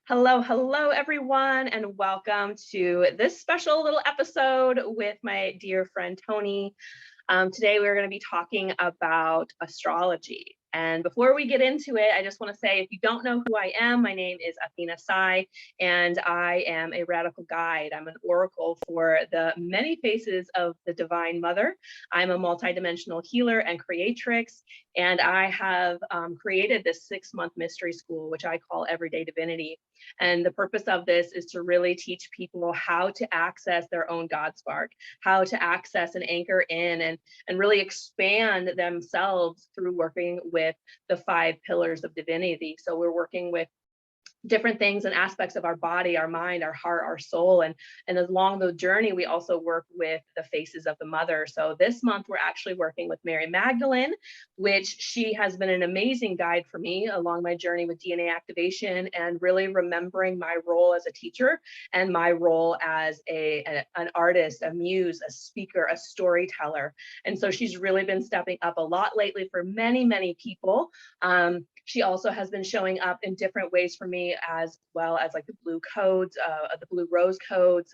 Hello, hello, everyone, and welcome to this special little episode with my dear friend Toni. Today, we're going to be talking about astrology. And before we get into it, I just want to say, if you don't know who I am, my name is Athena Seye, and I am a radical guide. I'm an oracle for the many faces of the Divine Mother. I'm a multidimensional healer and creatrix, and I have created this 6-month mystery school, which I call Everyday Divinity. And the purpose of this is to really teach people how to access their own God spark, how to access and anchor in and really expand themselves through working with the 5 pillars of divinity. So we're working with different things and aspects of our body, our mind, our heart, our soul. And along the journey, we also work with the faces of the mother. So this month, we're actually working with Mary Magdalene, which she has been an amazing guide for me along my journey with DNA activation and really remembering my role as a teacher and my role as an artist, a muse, a speaker, a storyteller. And so she's really been stepping up a lot lately for many, many people. She also has been showing up in different ways for me, as well as like the blue codes, the blue rose codes,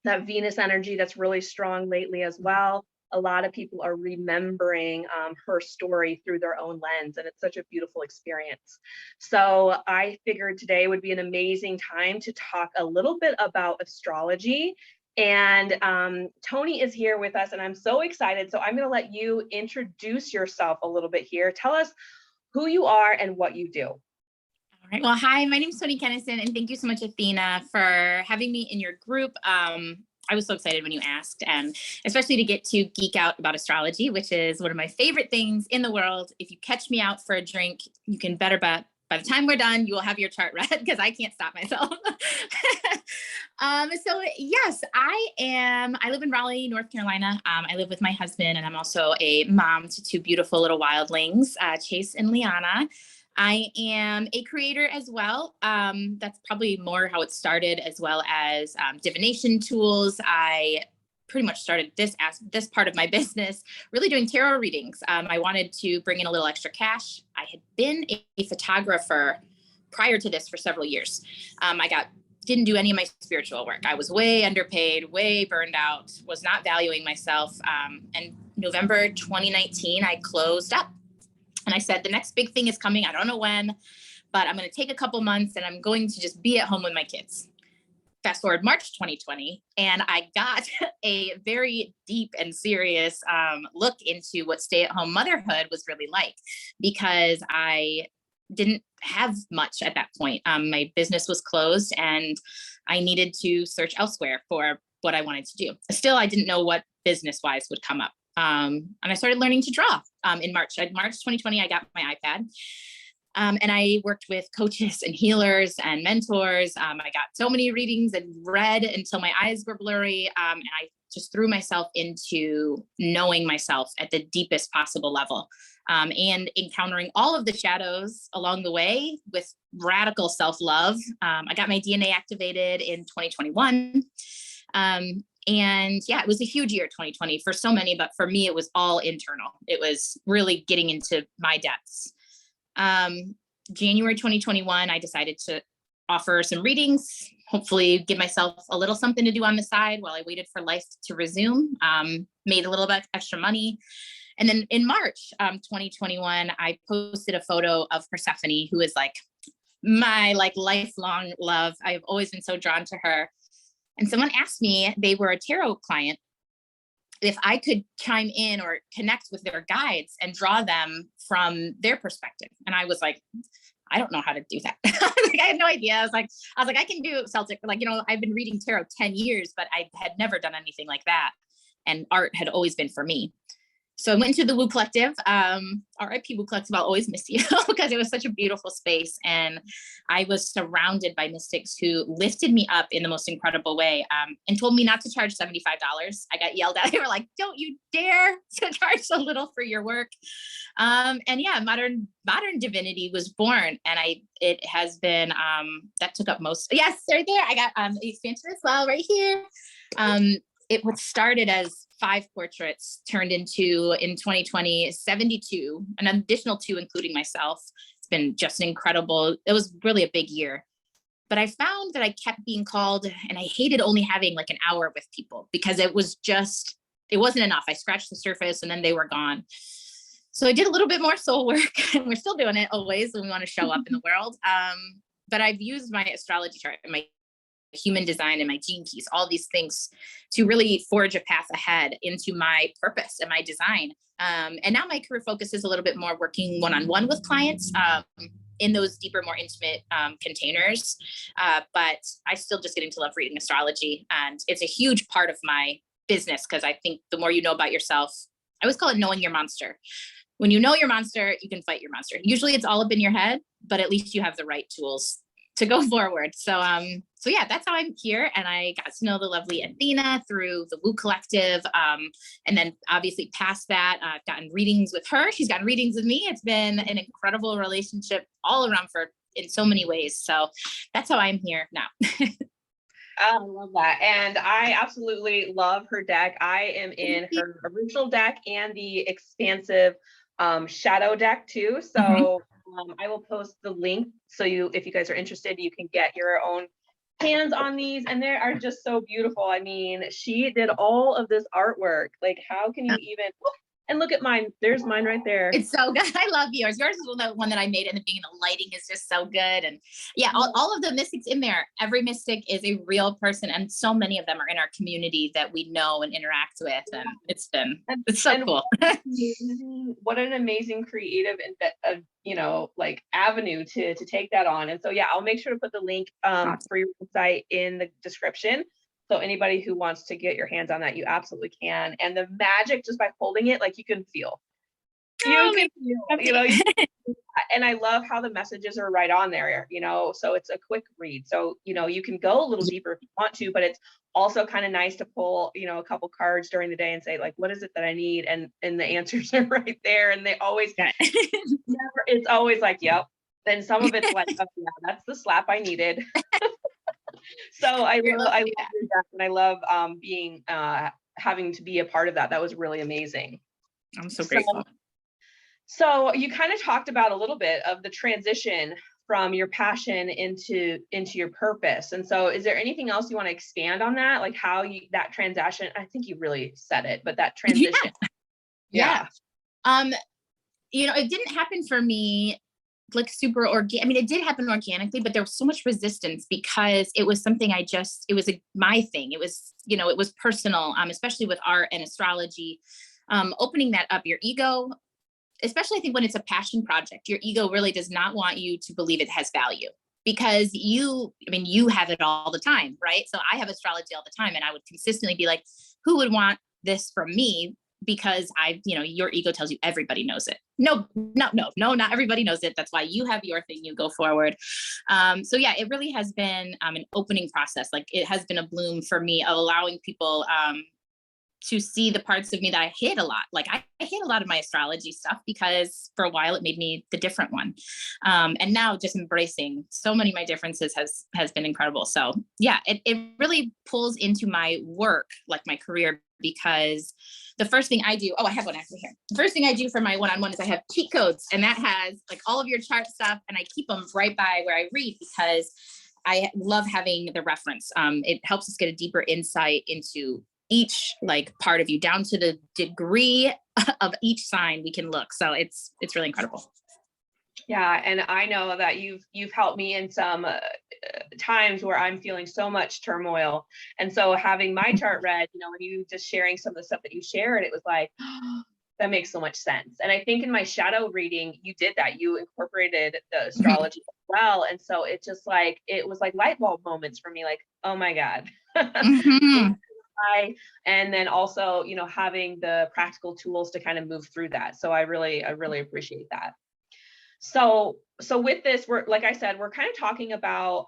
that Venus energy that's really strong lately as well. A lot of people are remembering her story through their own lens, and it's such a beautiful experience. So I figured today would be an amazing time to talk a little bit about astrology. And Toni is here with us, and I'm so excited. So I'm going to let you introduce yourself a little bit here. Tell us who you are and what you do. All right. Well, hi, my name is Toni Keniston, and thank you so much, Athena, for having me in your group. I was so excited when you asked, and especially to get to geek out about astrology, which is one of my favorite things in the world. If you catch me out for a drink, you can better bet by the time we're done, you will have your chart read because I can't stop myself. So yes, I live in Raleigh, North Carolina. I live with my husband, and I'm also a mom to 2 beautiful little wildlings, Chase and Liana. I am a creator as well. That's probably more how it started, as well as divination tools. I pretty much started this part of my business really doing tarot readings. I wanted to bring in a little extra cash. I had been a photographer prior to this for several years. Didn't do any of my spiritual work. I was way underpaid, way burned out, was not valuing myself. And November 2019, I closed up. And I said, the next big thing is coming. I don't know when, but I'm going to take a couple months and I'm going to just be at home with my kids. Fast forward March 2020, and I got a very deep and serious look into what stay-at-home motherhood was really like, because I didn't have much at that point. My business was closed, and I needed to search elsewhere for what I wanted to do. Still, I didn't know what business-wise would come up. And I started learning to draw in March 2020. I got my iPad. And I worked with coaches and healers and mentors. I got so many readings and read until my eyes were blurry. And I just threw myself into knowing myself at the deepest possible level, and encountering all of the shadows along the way with radical self-love. I got my DNA activated in 2021. And yeah, it was a huge year, 2020, for so many, but for me, it was all internal. It was really getting into my depths. January 2021, I decided to offer some readings, hopefully give myself a little something to do on the side while I waited for life to resume, made a little bit extra money. And then in March 2021, I posted a photo of Persephone, who is like my lifelong love. I've always been so drawn to her. And someone asked me, they were a tarot client, if I could chime in or connect with their guides and draw them from their perspective. And I was like, I don't know how to do that. I had no idea. I was like, I can do Celtic. I've been reading tarot 10 years, but I had never done anything like that. And art had always been for me. So I went to the Woo Collective, RIP Woo Collective, I'll always miss you, because it was such a beautiful space. And I was surrounded by mystics who lifted me up in the most incredible way, and told me not to charge $75. I got yelled at. They were like, don't you dare to charge so little for your work. And yeah, modern divinity was born. And it has been, that took up most, yes, right there. I got the expansion as well right here. It was started as 5 portraits, turned into, in 2020, 72, an additional 2, including myself. It's been just an incredible, it was really a big year. But I found that I kept being called, and I hated only having like an hour with people because it wasn't enough. I scratched the surface and then they were gone. So I did a little bit more soul work, and we're still doing it always when we want to show up in the world. But I've used my astrology chart and my human design and my gene keys, all these things, to really forge a path ahead into my purpose and my design. And now my career focus is a little bit more working one-on-one with clients, in those deeper, more intimate containers. But I still just getting to love reading astrology. And it's a huge part of my business because I think the more you know about yourself, I always call it knowing your monster. When you know your monster, you can fight your monster. Usually it's all up in your head, but at least you have the right tools to go forward. So yeah, that's how I'm here. And I got to know the lovely Athena through the Woo Collective. And then obviously past that, I've gotten readings with her. She's gotten readings with me. It's been an incredible relationship all around in so many ways. So that's how I'm here now. I love that. And I absolutely love her deck. I am in her original deck and the expansive shadow deck too. So I will post the link. So if you guys are interested, you can get your own hands on these, and they are just so beautiful. I mean, she did all of this artwork. Like, how can you even, and look at mine. There's mine right there. It's so good. I love yours. Yours is the one that I made in the beginning. The lighting is just so good. And yeah, all of the mystics in there, every mystic is a real person. And so many of them are in our community that we know and interact with. And it's so cool. What an amazing creative, like avenue to take that on. And so, yeah, I'll make sure to put the link for your website in the description. So anybody who wants to get your hands on that, you absolutely can. And the magic, just by holding it, like you can feel. And I love how the messages are right on there, so it's a quick read. So, you can go a little deeper if you want to, but it's also kind of nice to pull, a couple cards during the day and say, like, what is it that I need? And the answers are right there. And they always, it's always like, yep. Then some of it's like, oh, yeah, that's the slap I needed. So I love your deck, and I love being having to be a part of that. That was really amazing. I'm so grateful. So you kind of talked about a little bit of the transition from your passion into your purpose. And so is there anything else you want to expand on that? Like how that transition, I think you really said it, but that transition. Yeah. It didn't happen for me like super organic. I mean, it did happen organically, but there was so much resistance because it was something it was my thing. It was, it was personal, especially with art and astrology, opening that up. Your ego, especially I think when it's a passion project, your ego really does not want you to believe it has value because you have it all the time, right? So I have astrology all the time, and I would consistently be like, who would want this from me? Because your ego tells you everybody knows it. No, not everybody knows it. That's why you have your thing, you go forward. So yeah, it really has been an opening process. Like it has been a bloom for me of allowing people to see the parts of me that I hid a lot. Like I hid a lot of my astrology stuff because for a while it made me the different one. And now just embracing so many of my differences has been incredible. So yeah, it really pulls into my work, like my career, because the first thing I do, I have one actually here. The first thing I do for my one-on-one is I have cheat codes, and that has like all of your chart stuff, and I keep them right by where I read because I love having the reference. It helps us get a deeper insight into each like part of you down to the degree of each sign we can look. So it's really incredible. Yeah. And I know that you've helped me in some times where I'm feeling so much turmoil. And so having my chart read, when you just sharing some of the stuff that you shared, it was like, oh, that makes so much sense. And I think in my shadow reading, you did that. You incorporated the astrology as well. And so it was like light bulb moments for me, like, oh my God. And then also, having the practical tools to kind of move through that. So I really appreciate that. So with this, we're, like I said, we're kind of talking about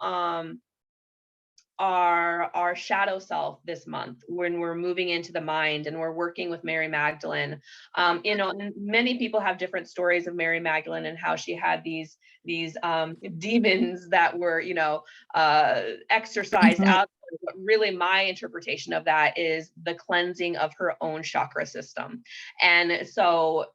our shadow self this month when we're moving into the mind and we're working with Mary Magdalene. And many people have different stories of Mary Magdalene and how she had these demons that were, exercised out but really my interpretation of that is the cleansing of her own chakra system. And so,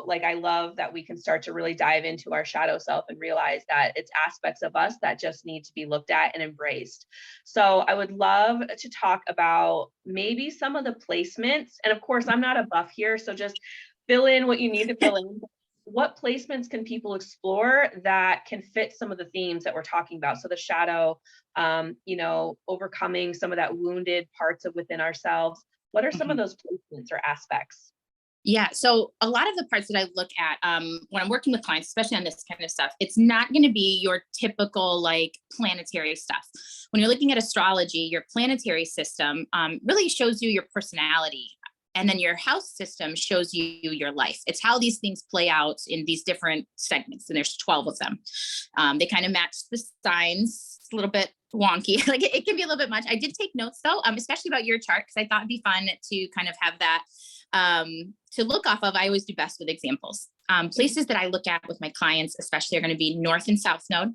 like, I love that we can start to really dive into our shadow self and realize that it's aspects of us that just need to be looked at and embraced. So I would love to talk about maybe some of the placements. And of course, I'm not a buff here, so just fill in what you need to fill in. What placements can people explore that can fit some of the themes that we're talking about? So the shadow, overcoming some of that wounded parts of within ourselves. What are some of those placements or aspects? Yeah. So a lot of the parts that I look at when I'm working with clients, especially on this kind of stuff, it's not going to be your typical like planetary stuff. When you're looking at astrology, your planetary system really shows you your personality. And then your house system shows you your life. It's how these things play out in these different segments. And there's 12 of them. They kind of match the signs. It's a little bit wonky. Like it can be a little bit much. I did take notes though, especially about your chart, because I thought it'd be fun to kind of have that to look off of. I always do best with examples. Places that I look at with my clients, especially, are going to be North and South Node,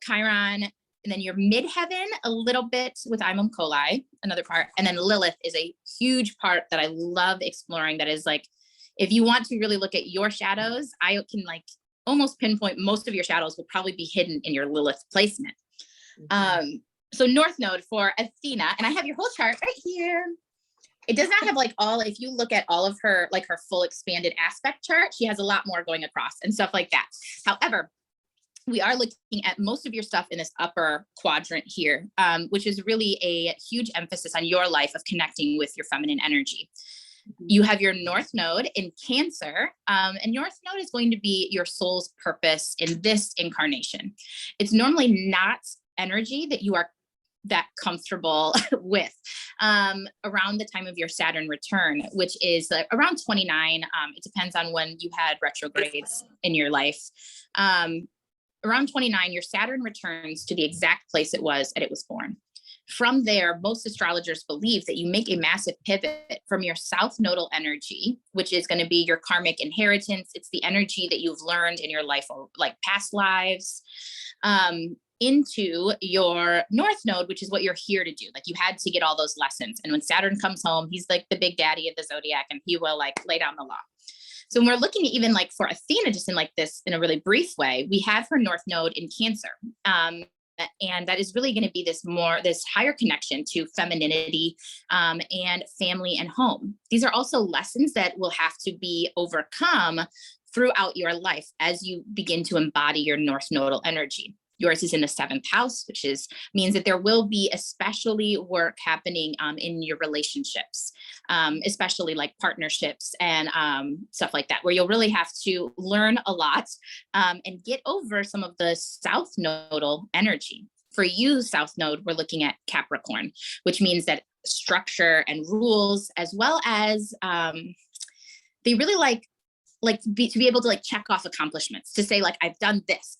Chiron, and then your midheaven a little bit with Imum Coli, another part. And then Lilith is a huge part that I love exploring. That is like, if you want to really look at your shadows, I can like almost pinpoint most of your shadows will probably be hidden in your Lilith placement. So North Node for Athena, and I have your whole chart right here. It does not have like if you look at all of her, like her full expanded aspect chart, she has a lot more going across and stuff like that. However, we are looking at most of your stuff in this upper quadrant here, which is really a huge emphasis on your life of connecting with your feminine energy. You have your North Node in Cancer, and North Node is going to be your soul's purpose in this incarnation. It's normally not energy that you are that comfortable with around the time of your Saturn return, which is around 29. It depends on when you had retrogrades in your life. Around 29, your Saturn returns to the exact place it was born. From there, most astrologers believe that you make a massive pivot from your South Nodal energy, which is going to be your karmic inheritance. It's the energy that you've learned in your life, like past lives, into your North Node, which is what you're here to do. Like you had to get all those lessons. And when Saturn comes home, he's like the big daddy of the zodiac, and he will like lay down the law. So when we're looking at even like for Athena, just in like this, in a really brief way, we have her North Node in Cancer. And that is really going to be this higher connection to femininity and family and home. These are also lessons that will have to be overcome throughout your life as you begin to embody your North Nodal energy. Yours is in the 7th house, which means that there will be especially work happening in your relationships, especially like partnerships and stuff like that, where you'll really have to learn a lot and get over some of the South Nodal energy. For you, South Node, we're looking at Capricorn, which means that structure and rules, as well as they really like to be able to like check off accomplishments, to say like, I've done this.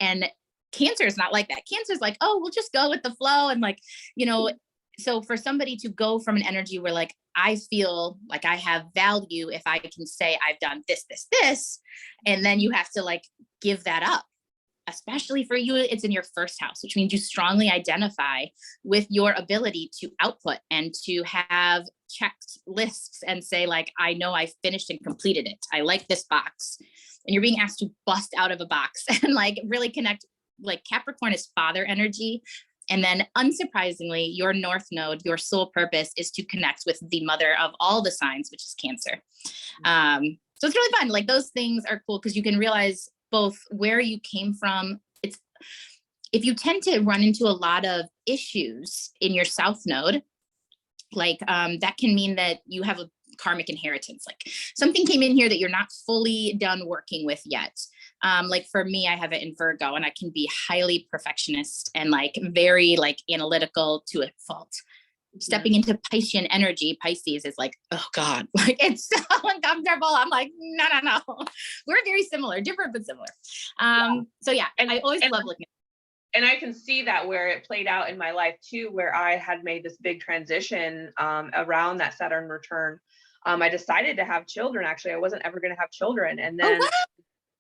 And Cancer is not like that. Cancer is like, oh, we'll just go with the flow. And like, so for somebody to go from an energy where like, I feel like I have value if I can say I've done this, and then you have to like give that up. Especially for you, it's in your 1st house, which means you strongly identify with your ability to output and to have checked lists and say like, I know I finished and completed it. I like this box. And you're being asked to bust out of a box and like really connect. Like Capricorn is father energy. And then unsurprisingly, your North Node, your soul purpose is to connect with the mother of all the signs, which is Cancer. So it's really fun. Like those things are cool because you can realize both where you came from. If you tend to run into a lot of issues in your South Node, like that can mean that you have a karmic inheritance. Like something came in here that you're not fully done working with yet. Like for me, I have it in Virgo, and I can be highly perfectionist and like very like analytical to a fault. Stepping into Piscean energy, Pisces is like, oh God, like it's so uncomfortable. I'm like, no. We're very similar, different but similar. So yeah, and I always love looking at. And I can see that where it played out in my life too, where I had made this big transition around that Saturn return. I decided to have children. Actually, I wasn't ever going to have children, and then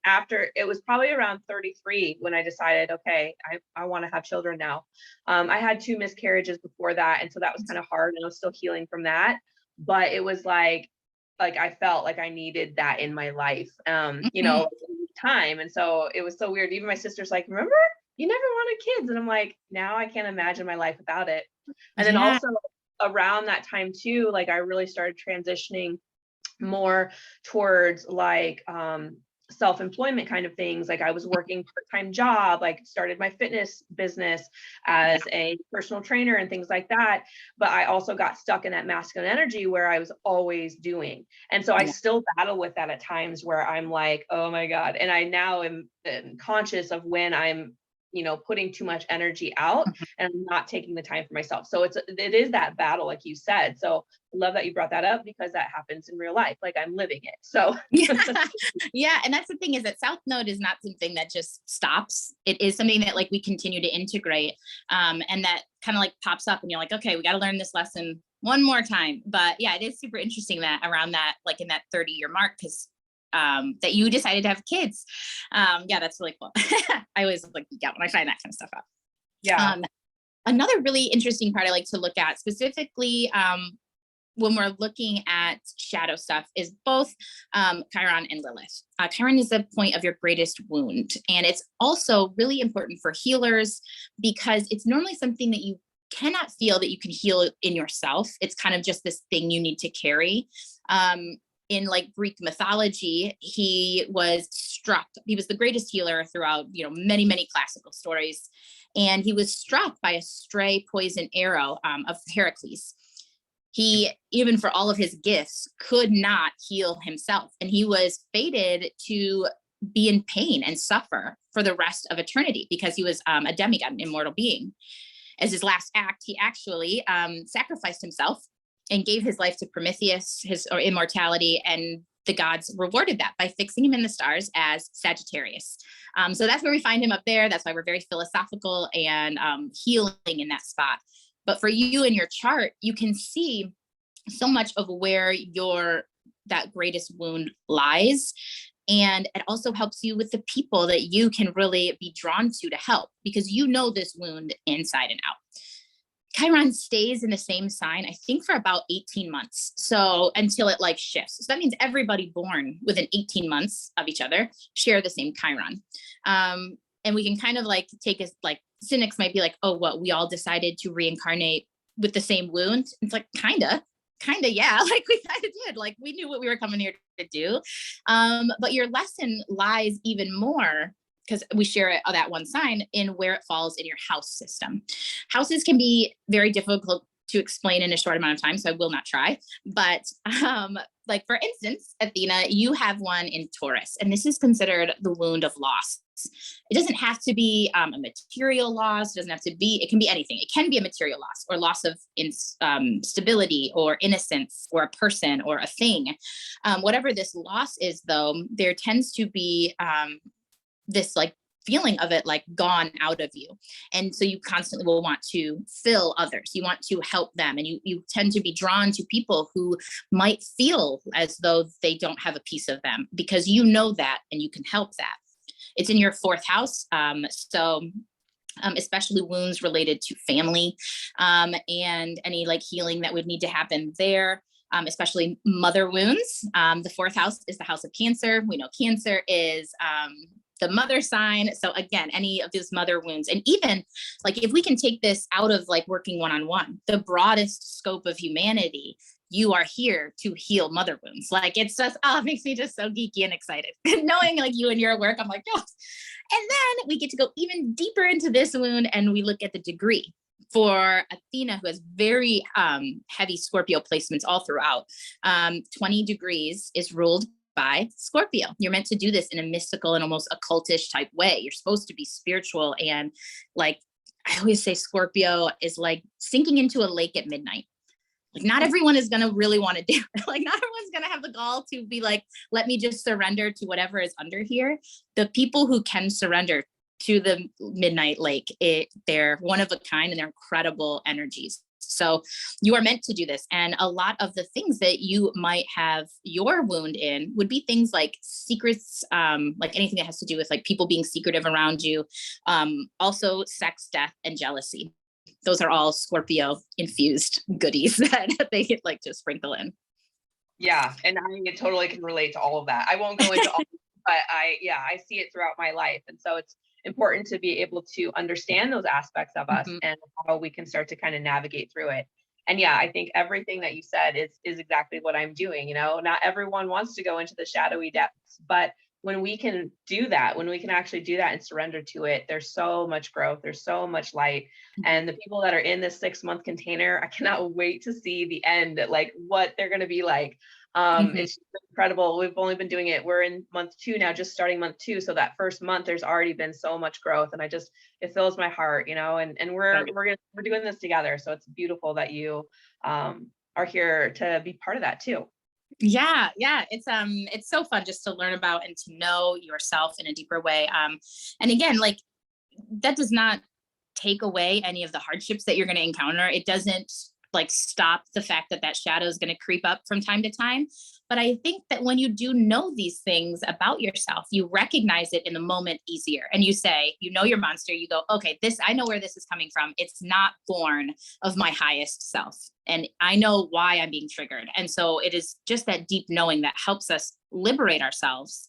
after, it was probably around 33 when I decided, okay, I want to have children now. I had 2 miscarriages before that, and so that was kind of hard, and I was still healing from that. But it was like I felt like I needed that in my life, Mhm. time. And so it was so weird. Even my sister's like, remember, you never wanted kids. And I'm like, now I can't imagine my life without it. And then Yeah. also around that time too, like I really started transitioning more towards like self-employment kind of things. Like I was working part-time job, like started my fitness business as a personal trainer and things like that. But I also got stuck in that masculine energy where I was always doing. And so I Yeah. still battle with that at times where I'm like, oh my God. And I now am conscious of when I'm putting too much energy out and I'm not taking the time for myself. So it is that battle, like you said. So I love that you brought that up because that happens in real life. Like I'm living it. So Yeah. Yeah. And that's the thing, is that South Node is not something that just stops. It is something that like we continue to integrate. And that kind of like pops up and you're like, okay, we got to learn this lesson one more time. But yeah, it is super interesting that around that, like in that 30-year mark, because that you decided to have kids. Yeah, that's really cool. I always like, yeah, when I find that kind of stuff out. yeah. Another really interesting part I like to look at specifically, when we're looking at shadow stuff, is both Chiron and Lilith. Chiron is the point of your greatest wound. And it's also really important for healers because it's normally something that you cannot feel that you can heal in yourself. It's kind of just this thing you need to carry. In like Greek mythology, he was struck. He was the greatest healer throughout, many, many classical stories. And he was struck by a stray poison arrow of Heracles. He, even for all of his gifts, could not heal himself. And he was fated to be in pain and suffer for the rest of eternity because he was a demigod, an immortal being. As his last act, he actually sacrificed himself and gave his life to Prometheus, his immortality, and the gods rewarded that by fixing him in the stars as Sagittarius. So that's where we find him up there. That's why we're very philosophical and healing in that spot. But for you in your chart, you can see so much of where that greatest wound lies. And it also helps you with the people that you can really be drawn to help, because you know this wound inside and out. Chiron stays in the same sign, I think, for about 18 months. So until it like shifts. So that means everybody born within 18 months of each other share the same Chiron. And we can kind of like take us, like cynics might be like, oh, what, we all decided to reincarnate with the same wound? It's like, kinda, yeah, like we kind of did. Like we knew what we were coming here to do. But your lesson lies even more, because we share that one sign, in where it falls in your house system. Houses can be very difficult to explain in a short amount of time, so I will not try. But like for instance, Athena, you have one in Taurus, and this is considered the wound of loss. It doesn't have to be a material loss. It doesn't have to be, it can be anything. It can be a material loss or loss of stability or innocence or a person or a thing. Whatever this loss is, though, there tends to be this like feeling of it like gone out of you. And so you constantly will want to fill others. You want to help them. And you tend to be drawn to people who might feel as though they don't have a piece of them, because you know that and you can help that. It's in your 4th house. Especially wounds related to family and any like healing that would need to happen there. Especially mother wounds. The 4th house is the house of Cancer. We know Cancer is the mother sign. So again, any of these mother wounds, and even like if we can take this out of like working one-on-one, the broadest scope of humanity, you are here to heal mother wounds. Like it's just, it makes me just so geeky and excited. Knowing like you and your work, I'm like, oh. And then we get to go even deeper into this wound and we look at the degree. For Athena, who has very heavy Scorpio placements all throughout, 20 degrees is ruled by Scorpio. You're meant to do this in a mystical and almost occultish type way. You're supposed to be spiritual. And like, I always say Scorpio is like sinking into a lake at midnight. Like not everyone is going to really want to do it. Like not everyone's going to have the gall to be like, let me just surrender to whatever is under here. The people who can surrender to the midnight lake, they're one of a kind and they're incredible energies. So you are meant to do this. And a lot of the things that you might have your wound in would be things like secrets, like anything that has to do with like people being secretive around you. Also sex, death, and jealousy. Those are all Scorpio infused goodies that they like to sprinkle in. Yeah. And I totally can relate to all of that. I won't go into all, but I see it throughout my life. And so it's important to be able to understand those aspects of us and how we can start to kind of navigate through it. And yeah, I think everything that you said is exactly what I'm doing. You know, not everyone wants to go into the shadowy depths, but when we can do that, when we can actually do that and surrender to it, there's so much growth, there's so much light. And the people that are in this 6-month container, I cannot wait to see the end, like what they're going to be like. It's incredible. We've only been doing it. We're in month 2 now, just starting month 2. So that first month, there's already been so much growth, and it fills my heart, you know, and we're doing this together. So it's beautiful that you are here to be part of that too. Yeah. It's so fun just to learn about and to know yourself in a deeper way. And again, like that does not take away any of the hardships that you're going to encounter. It doesn't like stop the fact that that shadow is going to creep up from time to time. But I think that when you do know these things about yourself, you recognize it in the moment easier. And you say, you know, your monster, you go, okay, I know where this is coming from. It's not born of my highest self. And I know why I'm being triggered. And so it is just that deep knowing that helps us liberate ourselves.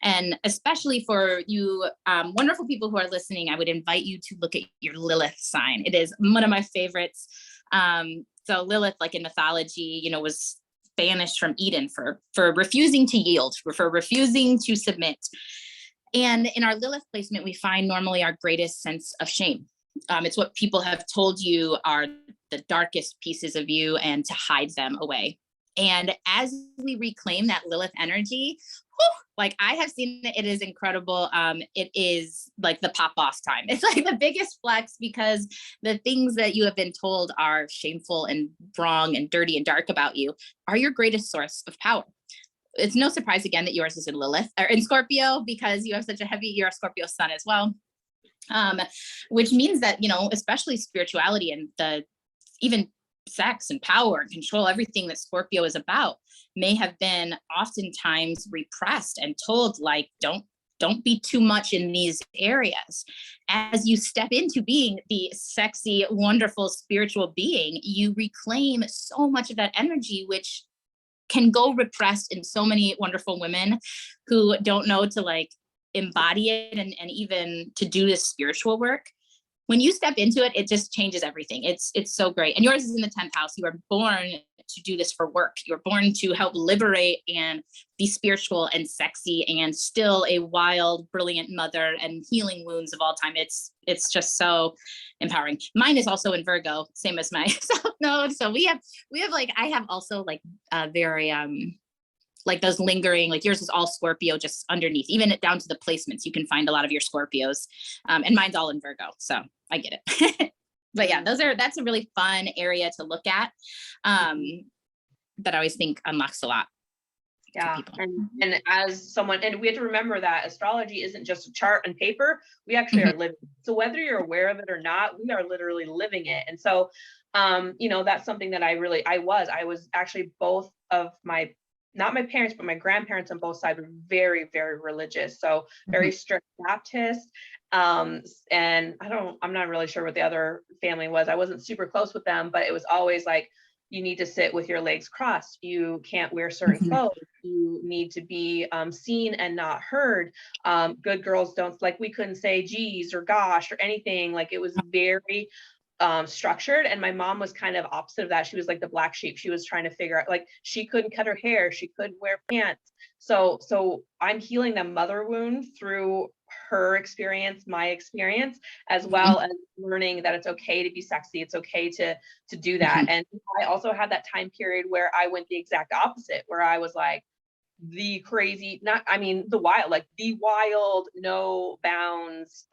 And especially for you wonderful people who are listening, I would invite you to look at your Lilith sign. It is one of my favorites. So Lilith, like in mythology, you know, was banished from Eden for refusing to yield, for refusing to submit. And in our Lilith placement, we find normally our greatest sense of shame. It's what people have told you are the darkest pieces of you and to hide them away. And as we reclaim that Lilith energy, like I have seen it is incredible. It is like the pop off time. It's like the biggest flex because the things that you have been told are shameful and wrong and dirty and dark about you are your greatest source of power. It's no surprise again that yours is in Lilith or in Scorpio because you have such a you're a Scorpio sun as well. Which means that, you know, especially spirituality and the even sex and power and control, everything that Scorpio is about may have been oftentimes repressed and told like, don't be too much in these areas. As you step into being the sexy, wonderful spiritual being, you reclaim so much of that energy, which can go repressed in so many wonderful women who don't know to like embody it and even to do this spiritual work. When you step into it, it just changes everything. It's so great. And yours is in the 10th house. You are born to do this for work. You're born to help liberate and be spiritual and sexy and still a wild, brilliant mother and healing wounds of all time. It's just so empowering. Mine is also in Virgo, same as my South Node. So we have like, I have also like very like those lingering, like yours is all Scorpio just underneath, even down to the placements. You can find a lot of your Scorpios and mine's all in Virgo. So I get it. But yeah, that's a really fun area to look at that I always think unlocks a lot. Yeah. And as someone, and we have to remember that astrology isn't just a chart on paper. We actually are living. So whether you're aware of it or not, we are literally living it. And so, you know, that's something that I was actually both of my, not my parents, but my grandparents on both sides were very, very religious. So very strict Baptist. And I'm not really sure what the other family was. I wasn't super close with them, but it was always like, you need to sit with your legs crossed. You can't wear certain clothes. You need to be seen and not heard. Good girls don't, like we couldn't say geez or gosh or anything. Like it was very structured. And my mom was kind of opposite of that. She was like the black sheep. She was trying to figure out, like she couldn't cut her hair. She couldn't wear pants. So I'm healing the mother wound through her experience, my experience, as well as learning that it's okay to be sexy. It's okay to do that. And I also had that time period where I went the exact opposite, where I was like the crazy, the wild, no bounds,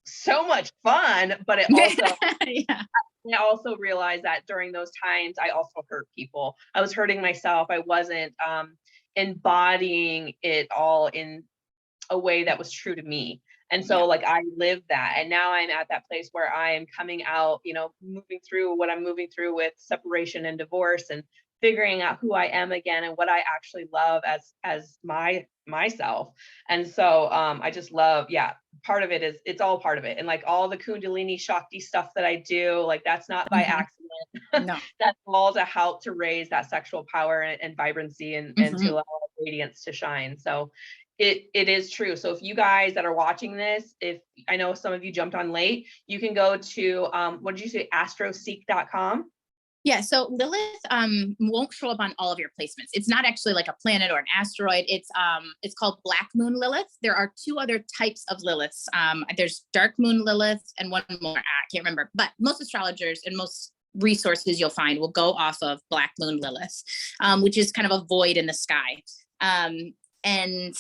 so much fun, but it also, I also realized that during those times, I also hurt people. I was hurting myself. I wasn't embodying it all in a way that was true to me. And so like I lived that, and now I'm at that place where I am coming out, you know, moving through what I'm moving through with separation and divorce, and figuring out who I am again and what I actually love as myself. And so I just love, part of it is, it's all part of it. And like all the Kundalini Shakti stuff that I do, like that's not by accident. No. That's all to help to raise that sexual power and vibrancy, and to allow radiance to shine. So it is true. So if you guys that are watching this, if I know some of you jumped on late, you can go to what did you say, astroseek.com. Yeah, so Lilith won't show up on all of your placements. It's not actually like a planet or an asteroid. It's called Black Moon Lilith. There are two other types of Liliths. There's Dark Moon Lilith and one more, I can't remember. But most astrologers and most resources you'll find will go off of Black Moon Lilith, which is kind of a void in the sky. And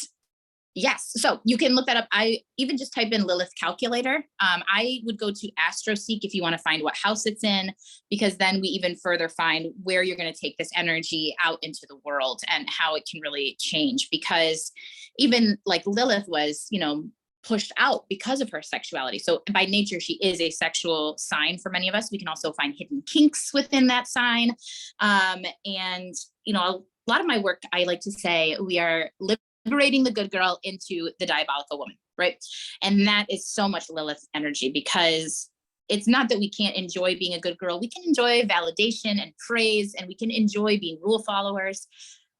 yes, so you can look that up. I even just type in Lilith calculator. I would go to AstroSeek if you want to find what house it's in, because then we even further find where you're going to take this energy out into the world and how it can really change. Because even like Lilith was, you know, pushed out because of her sexuality. So by nature, she is a sexual sign for many of us. We can also find hidden kinks within that sign. And, you know, a lot of my work, I like to say, we are liberating the good girl into the diabolical woman, right? And that is so much Lilith energy, because it's not that we can't enjoy being a good girl. We can enjoy validation and praise, and we can enjoy being rule followers.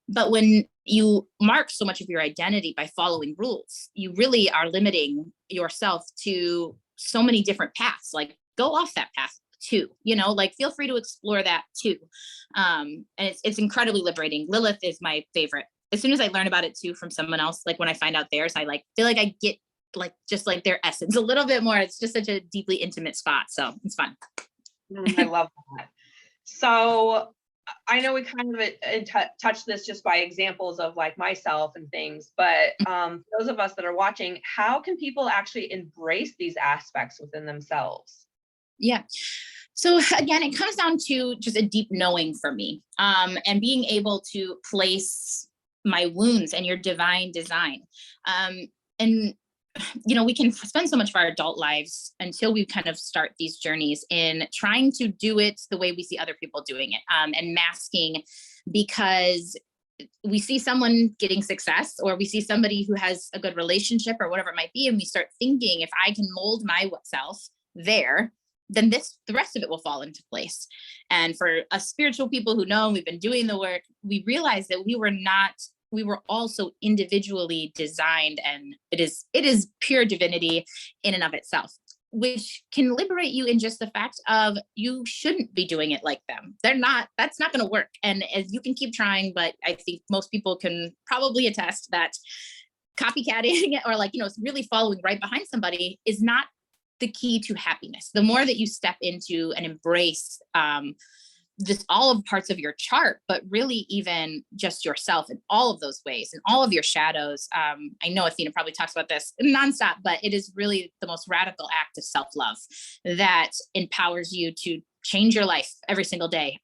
But when you mark so much of your identity by following rules, you really are limiting yourself to so many different paths. Like, go off that path too, you know, like feel free to explore that too. And it's incredibly liberating. Lilith is my favorite. As soon as I learn about it too from someone else, like when I find out theirs, I like feel like I get like just like their essence a little bit more. It's just such a deeply intimate spot, so it's fun. I love that. So I know we kind of touched this just by examples of like myself and things, but those of us that are watching, how can people actually embrace these aspects within themselves? Yeah. So again, it comes down to just a deep knowing for me, and being able to place my wounds and your divine design. And, you know, we can spend so much of our adult lives until we kind of start these journeys in trying to do it the way we see other people doing it, and masking because we see someone getting success, or we see somebody who has a good relationship or whatever it might be. And we start thinking, if I can mold myself there, then the rest of it will fall into place. And for us spiritual people who know we've been doing the work, we realize that we were also individually designed, and it is pure divinity in and of itself, which can liberate you in just the fact of you shouldn't be doing it like them. That's not going to work. And as you can keep trying, but I think most people can probably attest that copycatting or like, you know, really following right behind somebody is not the key to happiness. The more that you step into and embrace this all of parts of your chart, but really even just yourself in all of those ways and all of your shadows. I know Athena probably talks about this nonstop, but it is really the most radical act of self-love that empowers you to change your life every single day.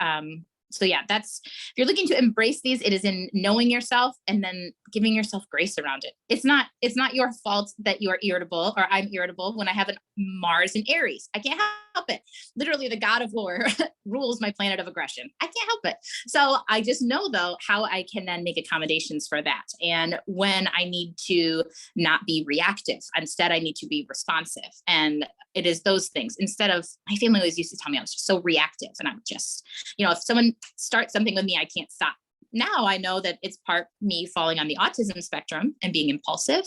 So yeah, if you're looking to embrace these, it is in knowing yourself and then giving yourself grace around it. It's not your fault that you are irritable, or I'm irritable when I have a Mars in Aries. I can't help it. Literally, the god of war rules my planet of aggression. I can't help it. So I just know though how I can then make accommodations for that. And when I need to not be reactive, instead I need to be responsive. And it is those things. Instead of, my family always used to tell me I was just so reactive, and I'm just, you know, if someone starts something with me, I can't stop. Now I know that it's part me falling on the autism spectrum and being impulsive,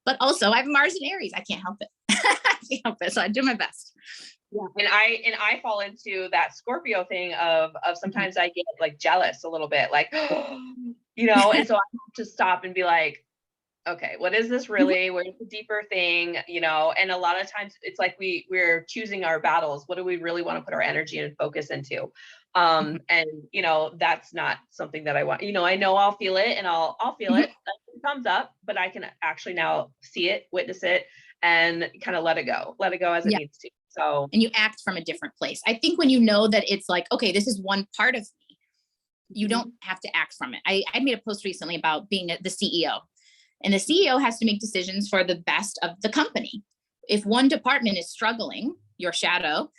but also I have Mars in Aries. I can't help it. I can't help it. So I do my best. Yeah. And I fall into that Scorpio thing of sometimes I get like jealous a little bit, like, you know, and so I have to stop and be like, okay, what is this really? Where's the deeper thing? You know, and a lot of times it's like we're choosing our battles. What do we really want to put our energy and focus into? And you know, that's not something that I want. You know I'll feel it, and I'll feel it. It comes up, but I can actually now see it, witness it, and kind of let it go as it needs to. So, and you act from a different place. I think when you know that it's like, okay, this is one part of me, you don't have to act from it. I made a post recently about being the CEO. And the CEO has to make decisions for the best of the company. If one department is struggling, your shadow,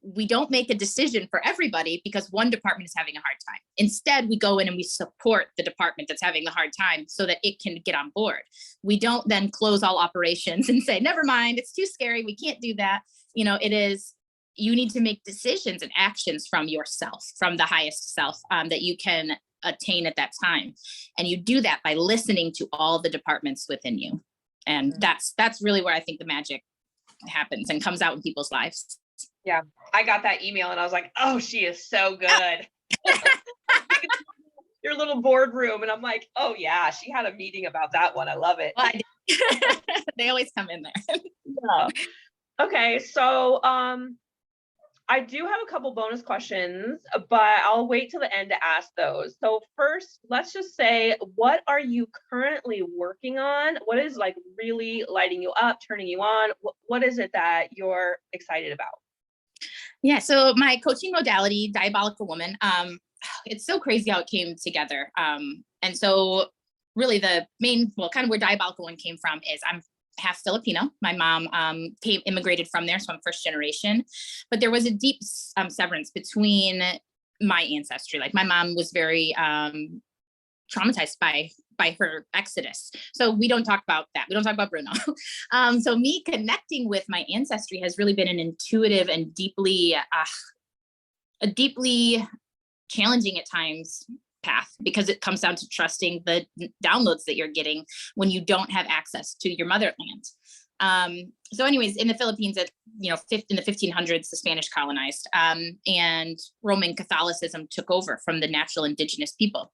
we don't make a decision for everybody because one department is having a hard time. Instead, we go in and we support the department that's having the hard time so that it can get on board. We don't then close all operations and say, never mind, it's too scary, we can't do that. It is, you need to make decisions and actions from yourself, from the highest self that you can attain at that time. And you do that by listening to all the departments within you. And that's really where I think the magic happens and comes out in people's lives. Yeah, I got that email and I was like, oh, she is so good. Your little boardroom. And I'm like, oh yeah, she had a meeting about that one. I love it. Well, they always come in there. Yeah. Okay, so I do have a couple bonus questions, but I'll wait till the end to ask those. So first, let's just say, what are you currently working on? What is like really lighting you up, turning you on? What is it that you're excited about? Yeah, so my coaching modality, Diabolical Woman, it's so crazy how it came together. And so really the main, kind of where Diabolical One came from is I'm half Filipino. My mom immigrated from there, so I'm first generation. But there was a deep severance between my ancestry. Like my mom was very traumatized by her exodus. So we don't talk about that. We don't talk about Bruno. So me connecting with my ancestry has really been an intuitive and deeply challenging at times path, because it comes down to trusting the downloads that you're getting when you don't have access to your motherland. So anyways, in the Philippines in the 1500s, the Spanish colonized, and Roman Catholicism took over from the natural indigenous people.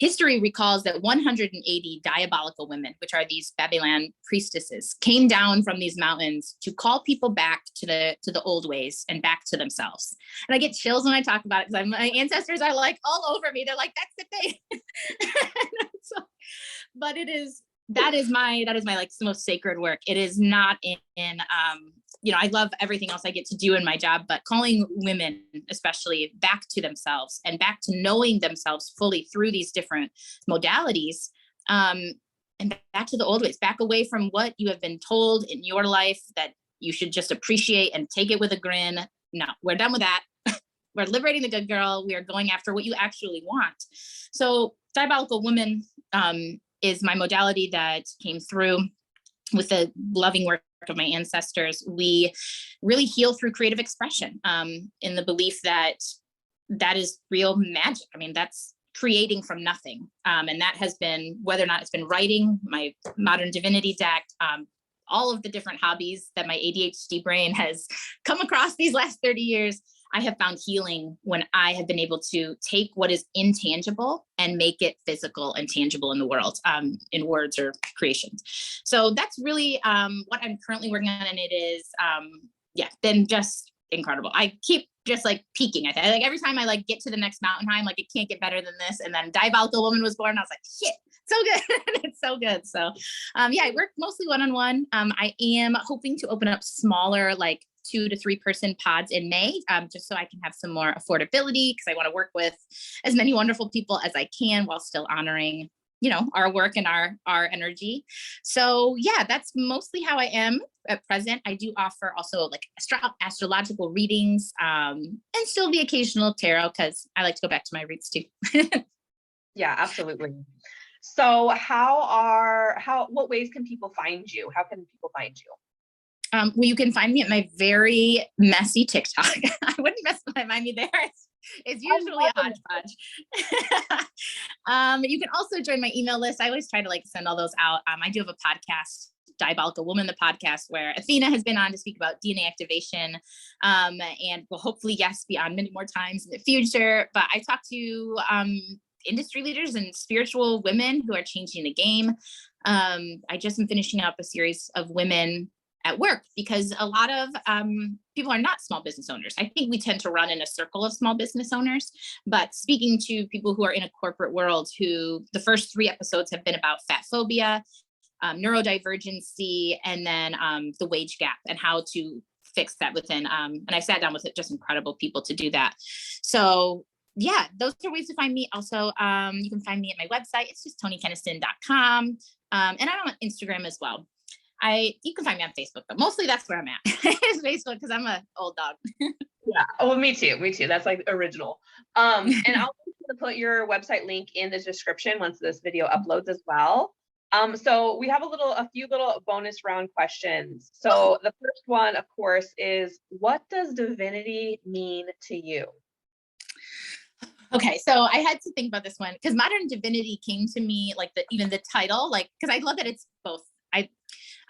History recalls that 180 diabolical women, which are these Babylon priestesses, came down from these mountains to call people back to the old ways and back to themselves. And I get chills when I talk about it because my ancestors are like all over me. They're like, that's the thing. But that is my like most sacred work. It is not in I love everything else I get to do in my job, but calling women especially back to themselves and back to knowing themselves fully through these different modalities, and back to the old ways, back away from what you have been told in your life that you should just appreciate and take it with a grin. No, we're done with that. We're liberating the good girl. We are going after what you actually want. So Diabolical Woman is my modality that came through with the loving work of my ancestors. We really heal through creative expression, in the belief that is real magic. I mean, that's creating from nothing. And that has been, whether or not it's been writing, my modern divinity deck, all of the different hobbies that my ADHD brain has come across these last 30 years, I have found healing when I have been able to take what is intangible and make it physical and tangible in the world, in words or creations. So that's really what I'm currently working on. And it is, been just incredible. I keep just like peaking. I think like every time I like get to the next mountain high, I'm like, it can't get better than this. And then Diabolical Woman was born. I was like, shit, so good. It's so good. So I work mostly one-on-one. I am hoping to open up smaller, like 2 to 3 person pods in May, just so I can have some more affordability, because I want to work with as many wonderful people as I can while still honoring, our work and our energy. So yeah, that's mostly how I am at present. I do offer also like astrological readings, and still the occasional tarot, because I like to go back to my roots too. Yeah, absolutely. So what ways can people find you? How can people find you? Well, you can find me at my very messy TikTok. I wouldn't mind me there. It's usually a hodgepodge. You can also join my email list. I always try to like send all those out. I do have a podcast, Diabolical Woman, the podcast, where Athena has been on to speak about DNA activation, and will hopefully, yes, be on many more times in the future. But I talk to industry leaders and spiritual women who are changing the game. I just am finishing up a series of women at work, because a lot of people are not small business owners. I think we tend to run in a circle of small business owners, but speaking to people who are in a corporate world, who the first 3 episodes have been about fat phobia, neurodivergency, and then the wage gap and how to fix that within. And I sat down with just incredible people to do that. So yeah, those are ways to find me. Also, you can find me at my website. It's just ToniKeniston.com. And I'm on Instagram as well. You can find me on Facebook, but mostly that's where I'm at. It's Facebook because I'm an old dog. Yeah. Oh, me too. Me too. That's like original. And I'll put your website link in the description once this video uploads as well. So we have a few little bonus round questions. So the first one, of course, is what does divinity mean to you? Okay, so I had to think about this one because modern divinity came to me like even the title, like, because I love that it's both.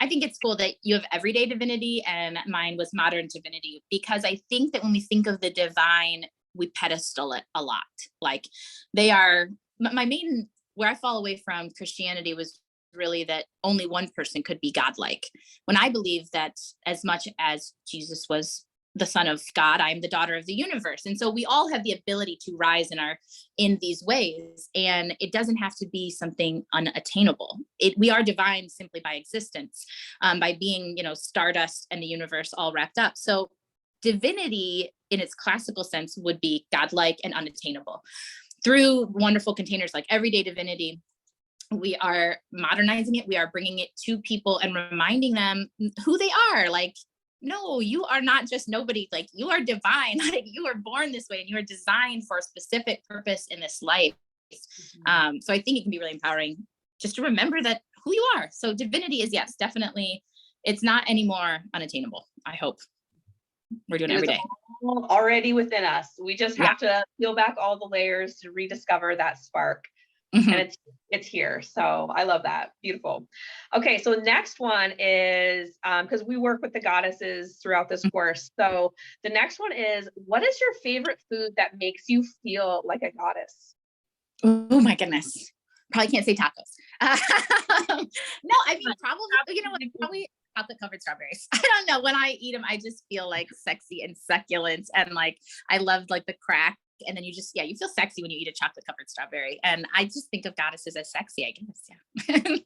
I think it's cool that you have everyday divinity and mine was modern divinity, because I think that when we think of the divine, we pedestal it a lot. Like they are my main, where I fall away from Christianity was really that only one person could be godlike. When I believe that as much as Jesus was the son of God, I am the daughter of the universe. And so we all have the ability to rise in these ways. And it doesn't have to be something unattainable. We are divine simply by existence, by being, stardust and the universe all wrapped up. So divinity in its classical sense would be godlike and unattainable. Through wonderful containers like Everyday Divinity, we are modernizing it. We are bringing it to people and reminding them who they are. Like, no, you are not just nobody. Like, you are divine. Like, you are born this way and you are designed for a specific purpose in this life. So I think it can be really empowering just to remember that who you are. So divinity is, yes, definitely, it's not anymore unattainable. I hope we're doing it every day. Already within us. We just have to peel back all the layers to rediscover that spark. And it's here. So I love that. Beautiful. Okay. So next one is, because we work with the goddesses throughout this course. So the next one is, what is your favorite food that makes you feel like a goddess? Oh my goodness. Probably can't say tacos. No, I mean, probably chocolate covered strawberries. I don't know. When I eat them, I just feel like sexy and succulent. And like, I love like the crack. And then you feel sexy when you eat a chocolate covered strawberry. And I just think of goddesses as sexy, I guess. Yeah.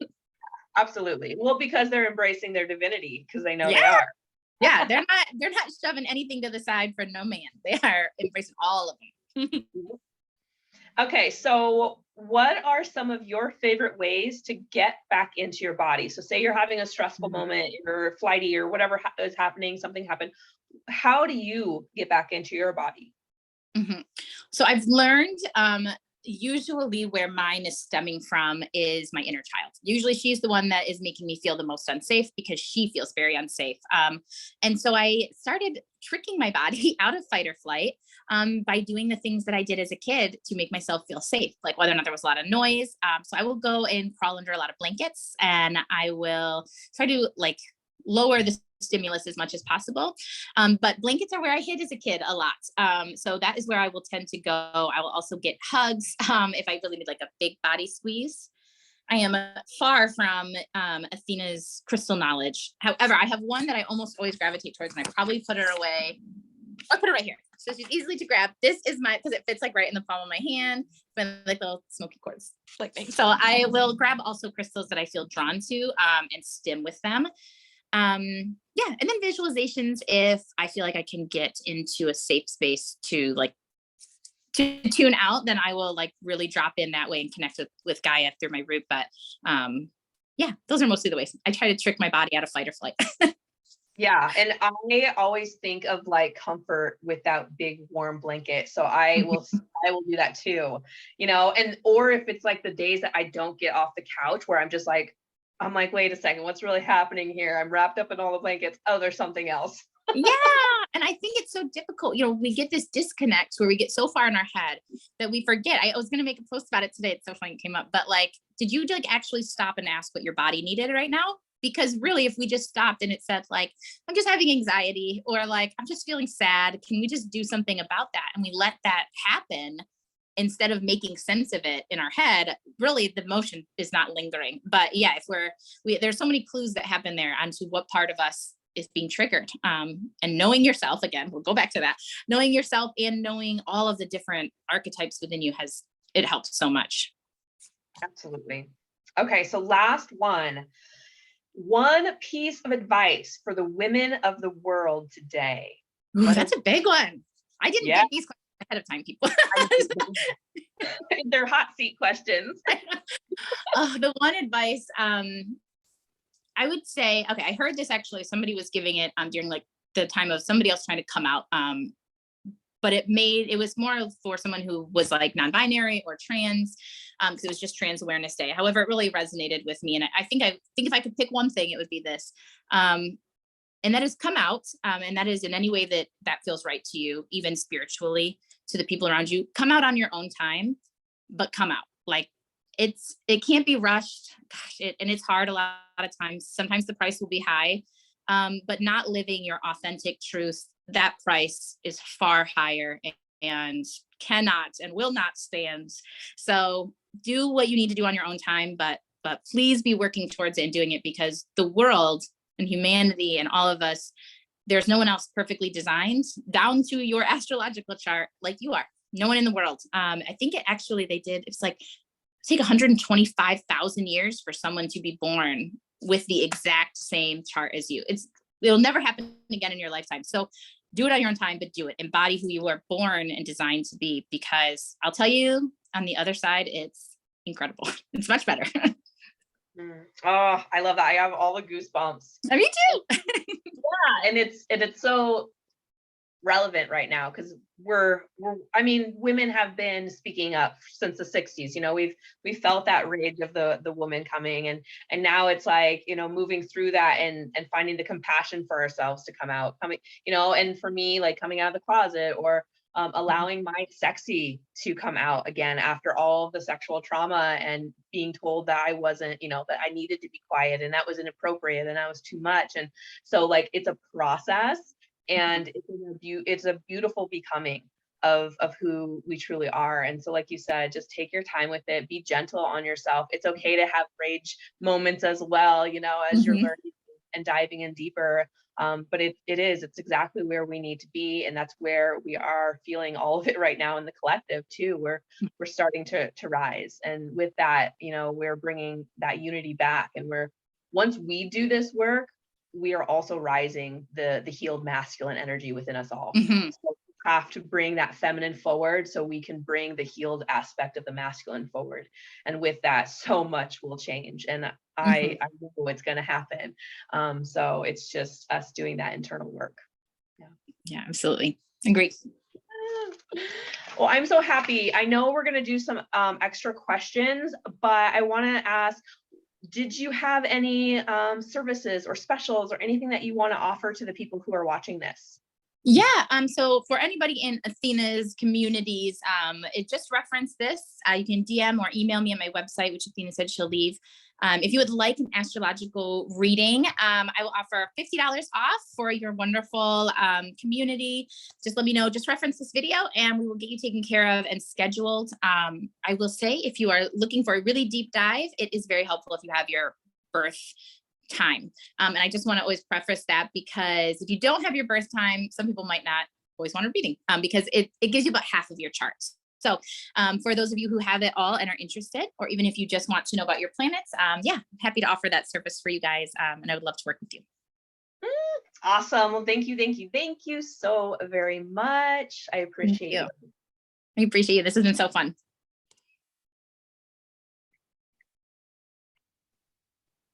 Absolutely. Well, because they're embracing their divinity, because they know they are. Yeah. They're not shoving anything to the side for no man. They are embracing all of them. Okay. So what are some of your favorite ways to get back into your body? So say you're having a stressful moment, you're flighty or whatever is happening, something happened. How do you get back into your body? So I've learned usually where mine is stemming from is my inner child. Usually she's the one that is making me feel the most unsafe because she feels very unsafe. And so I started tricking my body out of fight or flight by doing the things that I did as a kid to make myself feel safe, like whether or not there was a lot of noise. So I will go and crawl under a lot of blankets and I will try to like lower the stimulus as much as possible. But blankets are where I hid as a kid a lot. So that is where I will tend to go. I will also get hugs if I really need like a big body squeeze. I am far from Athena's crystal knowledge. However, I have one that I almost always gravitate towards and I probably put her away. I'll put it right here. So she's easily to grab. This is because it fits like right in the palm of my hand, and like little smoky quartz like thing. So I will grab also crystals that I feel drawn to and stim with them. And then visualizations, if I feel like I can get into a safe space to tune out, then I will like really drop in that way and connect with Gaia through my root. But those are mostly the ways I try to trick my body out of fight or flight. Yeah. And I always think of like comfort with that big warm blanket. So I will do that too, or if it's like the days that I don't get off the couch where I'm like, wait a second, what's really happening here? I'm wrapped up in all the blankets. Oh, there's something else. Yeah. And I think it's so difficult. We get this disconnect where we get so far in our head that we forget. I was going to make a post about it today. It's so funny it came up, but like, did you like actually stop and ask what your body needed right now? Because really, if we just stopped and it said like, I'm just having anxiety or like, I'm just feeling sad, can we just do something about that? And we let that happen instead of making sense of it in our head. Really, the emotion is not lingering. But yeah, if there's so many clues that happen there onto what part of us is being triggered. And knowing yourself, again, we'll go back to that, knowing yourself and knowing all of the different archetypes within you it helps so much. Absolutely. Okay. So last one piece of advice for the women of the world today. Ooh, that's a big one. I didn't get these questions ahead of time, people. They're hot seat questions. The one advice, I would say, okay, I heard this actually, somebody was giving it during like the time of somebody else trying to come out. But it was more for someone who was like non-binary or trans, because it was just Trans Awareness Day. However, it really resonated with me. And I think if I could pick one thing, it would be this. And that is come out. And that is in any way that feels right to you, even spiritually, to the people around you. Come out on your own time, but come out. Like it can't be rushed. Gosh, and it's hard a lot of times. Sometimes the price will be high, but not living your authentic truth, that price is far higher and cannot and will not stand. So do what you need to do on your own time, but please be working towards it and doing it, because the world and humanity and all of us, there's no one else perfectly designed down to your astrological chart like you are. No one in the world. I think it's like, take 125,000 years for someone to be born with the exact same chart as you. It'll never happen again in your lifetime. So do it on your own time, but do it. Embody who you were born and designed to be, because I'll tell you, on the other side, it's incredible. It's much better. Oh, I love that. I have all the goosebumps. Me too. Yeah, and it's so relevant right now, because women have been speaking up since the 60s. We've felt that rage of the woman coming, and now it's like, moving through that and finding the compassion for ourselves to coming, and for me, like coming out of the closet, or allowing my sexy to come out again after all of the sexual trauma and being told that I wasn't, that I needed to be quiet and that was inappropriate and that was too much. And so like, it's a process, and it's a beautiful becoming of who we truly are. And so, like you said, just take your time with it, be gentle on yourself. It's okay to have rage moments as well, as you're learning and diving in deeper. But it's exactly where we need to be. And that's where we are feeling all of it right now in the collective too. We're starting to rise. And with that, we're bringing that unity back. And once we do this work, we are also rising the healed masculine energy within us all. So we have to bring that feminine forward so we can bring the healed aspect of the masculine forward. And with that, so much will change. And I know it's going to happen. So it's just us doing that internal work. Yeah, absolutely. Agree. Well, I'm so happy. I know we're going to do some extra questions, but I want to ask, did you have any services or specials or anything that you want to offer to the people who are watching this? Yeah. So for anybody in Athena's communities, it just referenced this. You can DM or email me on my website, which Athena said she'll leave. If you would like an astrological reading, I will offer $50 off for your wonderful community. Just let me know, just reference this video and we will get you taken care of and scheduled. I will say, if you are looking for a really deep dive, it is very helpful if you have your birth time. And I just want to always preface that, because if you don't have your birth time, some people might not always want a reading, because it gives you about half of your charts. So for those of you who have it all and are interested, or even if you just want to know about your planets, yeah, I'm happy to offer that service for you guys. And I would love to work with you. Awesome. Well, thank you so very much. I appreciate you. I appreciate you. This has been so fun.